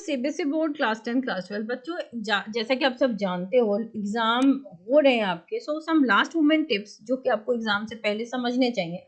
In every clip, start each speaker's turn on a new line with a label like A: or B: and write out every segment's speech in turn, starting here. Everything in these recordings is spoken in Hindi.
A: सीबीएसई बोर्ड क्लास 10 क्लास 12 बच्चों जैसा कि आप सब जानते हो एग्जाम हो रहे हैं आपके, सो सम लास्ट मोमेंट टिप्स जो कि आपको एग्जाम से पहले समझने चाहिए।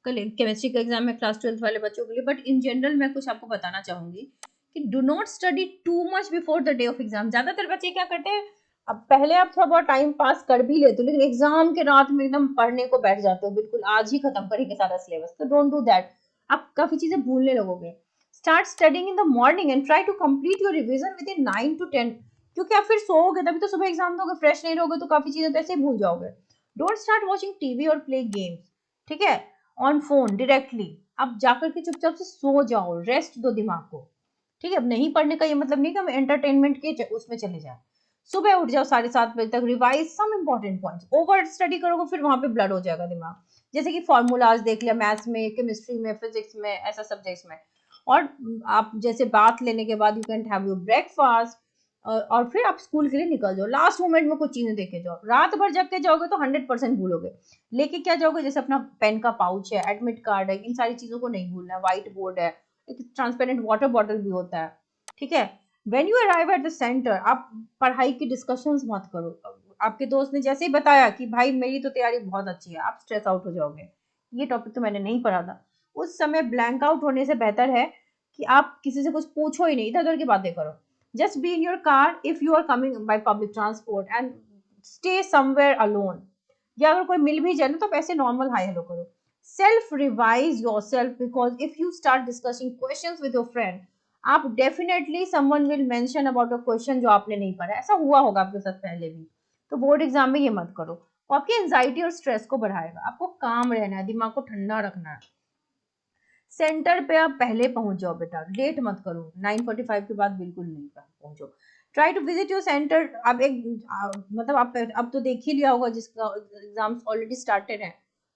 A: कल केमिस्ट्री का एग्जाम है क्लास 12 वाले बच्चों के लिए, बट इन जनरल मैं कुछ आपको बताना चाहूंगी कि do not study too much before the day of exam. ज्यादातर बच्चे क्या करते हैं, अब पहले आप थोड़ा बहुत टाइम पास कर भी लेते हो, लेकिन एग्जाम के रात में एकदम पढ़ने को बैठ जाते हो, बिल्कुल आज ही खत्म करेंगे सारा सिलेबस। तो डोंट डू दैट, आप काफी चीजें भूलने लगोगे। Start studying in the morning and try to complete your revision within 9 to 10, क्योंकि आप फिर सोओगे तभी तो सुबह एग्जाम दोगे, फ्रेश नहीं रहोगे तो काफी चीजें तो ऐसे ही भूल जाओगे। डोंट स्टार्ट वॉचिंग टीवी और प्ले गेम्स, ठीक है, ऑन फोन डायरेक्टली। आप जाकर के चुपचाप से सो जाओ, रेस्ट दो दिमाग को, ठीक है। अब नहीं पढ़ने का ये मतलब नहीं कि हम एंटरटेनमेंट के उसमें चले जाए। सुबह उठ जाओ 7:30 बजे तक, revise some important points. Over study करोगे फिर वहां पे ब्लड हो जाएगा दिमाग, जैसे कि फॉर्मूलाज देख लिया मैथ्स में, केमिस्ट्री में, फिजिक्स में, ऐसा सब्जेक्ट्स में। और आप जैसे बात लेने के बाद you can have your breakfast, और फिर आप स्कूल के लिए निकल जाओ। लास्ट मोमेंट में कुछ चीजें देखे जाओ, रात भर जग के जाओगे तो 100% भूलोगे। लेके क्या जाओगे, जैसे अपना पेन का पाउच है, एडमिट कार्ड है, इन सारी चीजों को नहीं भूलना है, व्हाइट बोर्ड है, एक ट्रांसपेरेंट वाटर बॉटल भी होता है, ठीक है। When you arrive at the centre, आप पढ़ाई की डिस्कशंस मत करो। आपके दोस्त ने जैसे ही बताया कि भाई मेरी तो तैयारी बहुत अच्छी है, आप स्ट्रेस आउट हो जाओगे, ये टॉपिक तो मैंने नहीं पढ़ा था। उस समय ब्लैंक आउट होने से बेहतर है कि आप किसी से कुछ पूछो ही नहीं, इधर उधर की बातें करो। Just be in your car if you are coming by public transport and stay somewhere alone, या अगर कोई मिल भी जाए ना तो आप ऐसे नॉर्मल हाई हेलो करो। Self revise yourself, because if you start discussing questions with your friend, आप definitely someone will mention about a question जो आपने नहीं पढ़ा। ऐसा हुआ होगा आपके साथ पहले भी। तो बोर्ड एग्जाम में ये मत करो, वो आपकी एंजाइटी और स्ट्रेस को बढ़ाएगा। आपको काम रहना है, दिमाग को ठंडा रखना है। सेंटर पे आप पहले पहुंच जाओ बेटा, लेट मत करो, 9:45 के बाद बिल्कुल नहीं पहुंचो। Try to visit your centre. अब मतलब आप अब तो देख ही लिया होगा, जिसका एग्जाम्स ऑलरेडी स्टार्टेड है,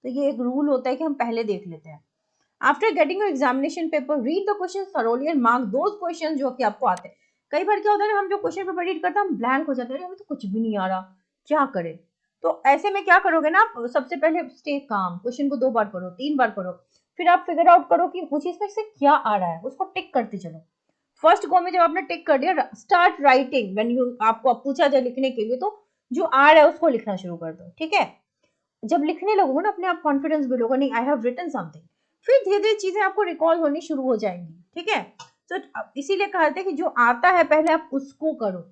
A: तो ये एक रूल होता है कि हम पहले देख लेते हैं। After getting your examination paper, read the question thoroughly and mark those question जो कि आपको आते हैं। कई बार क्या होता है ना, हम जो क्वेश्चन पेपर रीड करते हैं हम ब्लैंक हो जाते हैं, हमें तो कुछ भी नहीं आ रहा, क्या करें। तो ऐसे में क्या करोगे ना, आप सबसे पहले स्टे काम, क्वेश्चन को 2 बार पढ़ो, 3 बार पढ़ो, फिर आप फिगर आउट करो कि मुझे इसमें से क्या आ रहा है, उसको टिक करते चलो। फर्स्ट गो में जब आपने टिक कर दिया, स्टार्ट राइटिंग। व्हेन यू आपको पूछा जाए लिखने के लिए, तो जो आ रहा है उसको लिखना शुरू कर दो, ठीक है। जब लिखने लगोगे ना, अपने आप कॉन्फिडेंस बिल्ड होगा, नहीं आई हैव रिटन समथिंग। फिर धीरे धीरे चीजें आपको रिकॉल होनी शुरू हो जाएंगी, ठीक है। तो इसीलिए कहते हैं कि जो आता है पहले आप उसको करो,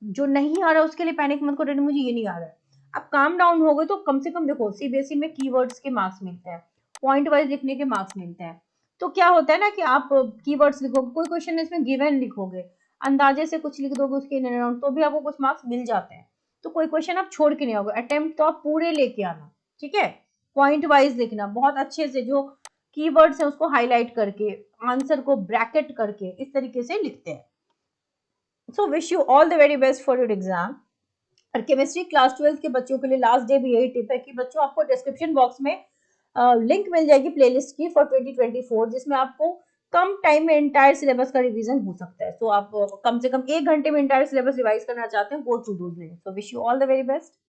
A: जो नहीं आ रहा उसके लिए पैनिक मत करो, मुझे ये नहीं आ रहा है। आप काम डाउन हो गए तो कम से कम देखो, सीबीएसई में कीवर्ड्स के मार्क्स मिलते हैं, पॉइंट वाइज लिखने के मार्क्स मिलते हैं। तो क्या होता है ना कि आप कीवर्ड्स लिखोगे, कोई क्वेश्चन है इसमें गिवन लिखोगे, अंदाजे से कुछ लिख दोगे उसके इन एंड आउट, तो भी आपको कुछ मार्क्स मिल जाते हैं। तो कोई क्वेश्चन आप छोड़ के नहीं आओगे, अटेम्प्ट तो आप पूरे लेके आना, ठीक है। पॉइंट वाइज लिखना, बहुत अच्छे से जो कीवर्ड्स है उसको हाईलाइट करके, आंसर को ब्रैकेट करके, इस तरीके से लिखते हैं। सो wish you all the very best for your exam. और केमिस्ट्री क्लास 12 के बच्चों के लिए लास्ट डे भी यही टिप है कि बच्चों, आपको डिस्क्रिप्शन बॉक्स में लिंक मिल जाएगी प्लेलिस्ट की फॉर 2024, जिसमें आपको कम टाइम में इंटायर सिलेबस का रिवीजन हो सकता है। तो आप कम से कम 1 घंटे में इंटायर सिलेबस रिवाइज करना चाहते हैं, go to do. So wish you all the very best.